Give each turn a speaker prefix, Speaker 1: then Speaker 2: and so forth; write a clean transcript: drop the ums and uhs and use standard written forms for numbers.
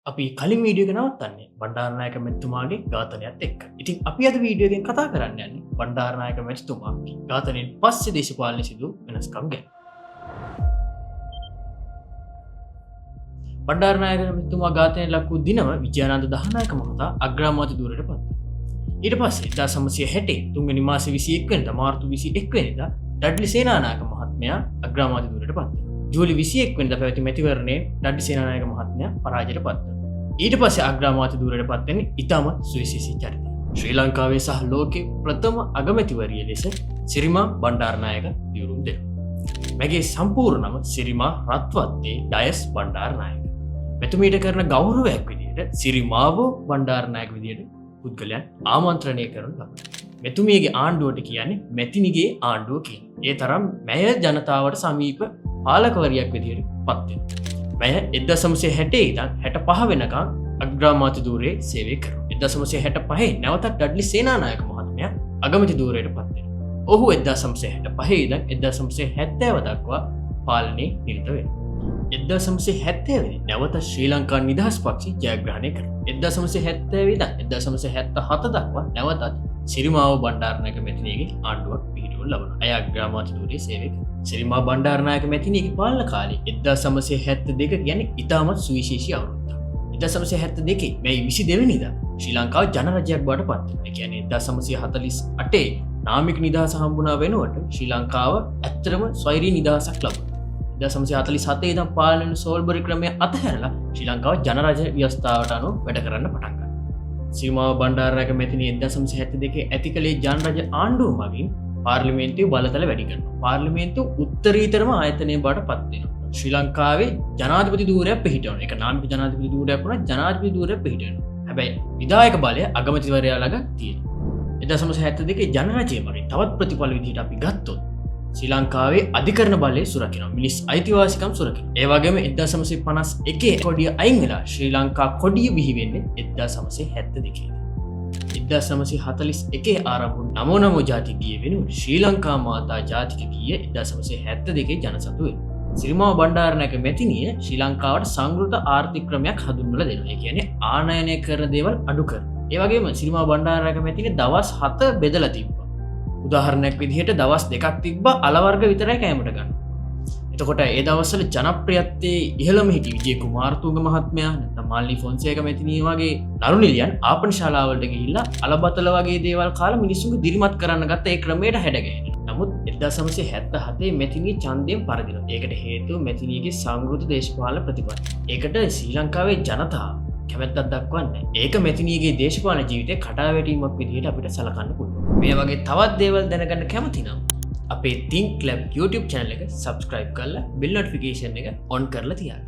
Speaker 1: අපි කලින් වීඩියෝ එක නවත්තන්නේ බණ්ඩාරනායක මැතිතුමාගේ ඝාතනයත් එක්ක. ඉතින් අපි අද වීඩියෝ එකෙන් කතා කරන්න යන්නේ බණ්ඩාරනායක මැතිතුමාගේ ඝාතනයෙන් පස්සේ දේශපාලන සිදු වෙනස්කම් ගැන. බණ්ඩාරනායක මැතිතුමා ඝාතනයට ලක් වූ දිනම විජයානන්ද දහනායක මහතා අග්‍රාමාත්‍ය ධුරයට පත් වුණා. ඊට පස්සේ 1960 තුන්වෙනි මාසේ 21 වෙනිදා මාර්තු 21 වෙනිදා ඩඩ්ලි සේනානායක මහත්මයා අග්‍රාමාත්‍ය ධුරයට පත් වුණා. ජූලි 21 වෙනිදා පැවති මැතිවරණයේ ඩඩ්ලි සේනානායක මහත්මයා පරාජයට පත් වුණා. ඊට පස්සේ අග්‍රාමාත්‍ය ධුරයට පත් වෙන්නේ ඉතාමත් සුවිශේෂී චරිතයක්. ශ්‍රී ලංකාවේ සහ ලෝකයේ ප්‍රථම අගමැතිවරිය ලෙස සිරිමා බණ්ඩාරනායක දියුරුම් දෙනවා. මගේ සම්පූර්ණ නම සිරිමා රත්වත්තේ ඩයස් බණ්ඩාරනායක. මෙතුමියට කරන ගෞරවයක් විදිහට සිරිමාව බණ්ඩාරනායක විදිහට පුද්ගලයන් ආමන්ත්‍රණය කරන ලබනවා. මෙතුමියගේ ආණ්ඩුවට කියන්නේ මැතිනිගේ ආණ්ඩුව කියලා. ඒ තරම් මැය ජනතාවට සමීප පාලකවරියක් විදිහට පත් වෙනවා. මැය 1960 ඉඳන් 65 වෙනකම් අග්‍රාමාත්‍ය ධුරයේ සේවය කරනවා. 1965 නැවතත් ඩඩ්ලි සේනානායක මහත්මයා අගමැති ධුරයට පත් වෙනවා. ඔහු 1965 ඉඳන් 1970 දක්වා පාලනයේ නිරත වෙනවා. 1970 වෙනි නැවත ශ්‍රී ලංකා නිදහස් පක්ෂය ජයග්‍රහණය කරනවා. 1970 ඉඳන් 1977 දක්වා නැවතත් සිරිමාව බණ්ඩාරනායක මැතිණියගේ ආණ්ඩුවක් පිහිටවනු ලබනවා. ඇය අග්‍රාමාත්‍ය ධුරයේ සේවය කරනවා. සිරිමා බණ්ඩාරනායක මැතිණියගේ පාලන කාලය 1972 කියන්නේ ඉතාමත් සුවිශේෂී අවුරුද්දක්. 1972 මැයි 22 වෙනිදා ශ්‍රී ලංකාව ජනරජයක් බවට පත් වෙනවා. ඒ කියන්නේ 1948 නාමික නිදහස හම්බුණා වෙනුවට ශ්‍රී ලංකාව ඇත්තටම ස්වෛරී නිදහසක් ලැබුණා. 1947 ඉඳන් පාලන සෝල්බරි ක්‍රමය අතහැරලා ශ්‍රී ලංකාව ජනරජ ව්‍යවස්ථාවට අනුව වැඩ කරන්න පටන් ගත්තා. සිරිමා බණ්ඩාරනායක මැතිණිය 1972 ඇති කළේ ජනරජ ආණ්ඩුව මගින් පාර්ලිමේන්තුවේ බලතල වැඩි කරනවා. පාර්ලිමේන්තුව උත්තරීතරම ආයතනය බවට පත් වෙනවා. ශ්‍රී ලංකාවේ ජනාධිපති ධුරයක් පිහිටවනවා. ඒක නාමික ජනාධිපති ධුරයක් වුණා ජනාධිපති ධුරයක් පිහිටවනවා. හැබැයි විධායක බලය අගමැතිවරයා ළඟ තියෙනවා. 1972 ජනරජය මගින් තවත් ප්‍රතිඵල විදිහට අපි ගත්තොත් ශ්‍රී ලංකාවේ අධිකරණ බලය සුරකිනවා. මිනිස් අයිතිවාසිකම් සුරකිනවා. ඒ වගේම 1951 කොඩිය අයින් වෙලා ශ්‍රී ලංකා කොඩිය බිහි වෙන්නේ 1972. 1941 ආරම්භ නමෝ නමෝ ජාතික ගීය වෙනුවට ශ්‍රී ලංකා මාතා ජාතික ගීය 1972 ජනසතු වෙනවා. සිරිමා බණ්ඩාරනායක මැතිණිය ශ්‍රී ලංකාවට සංවෘත ආර්ථික ක්‍රමයක් හඳුන්වලා දෙනවා. ඒ කියන්නේ ආනයනය කරන දේවල් අඩු කරනවා. ඒ වගේම සිරිමා බණ්ඩාරනායක මැතිණිය දවස් 7 බෙදලා තිබ්බා. උදාහරණයක් විදිහට දවස් 2ක් තිබ්බා අල වර්ග විතරයි කැමරට ගන්න. එතකොට ඒ දවස්වල ජනප්‍රියත්වයේ ඉහළම හිටි විජේ කුමාරතුංග මහත්මයා නැත්නම් මාල්නි ෆොන්සේකා මැතිණිය වගේ නළු නිලියන් ආපන ශාලාවලට ගිහිල්ලා අලබතල වගේ දේවල් කාලා මිනිස්සුන්ව දිරිමත් කරන්න ගත්ත ඒ ක්‍රමයට හැඩගැහෙනවා. නමුත් 1977 මැතිණිය ඡන්දයෙන් පරදිනවා. ඒකට හේතුව මැතිණියගේ සංවෘත දේශපාලන ප්‍රතිපත්ති. ඒකට ශ්‍රී ලංකාවේ ජනතාව කැමැත්තක් දක්වන්නේ. ඒක මැතිණියගේ දේශපාලන ජීවිතේ කඩාවැටීමක් විදිහට අපිට සලකන්න පුළුවන්. මේ වගේ තවත් දේවල් දැනගන්න කැමති නම් අපේ Think Lab YouTube channel එක subscribe කරලා bell notification එක on කරලා තියාගන්න.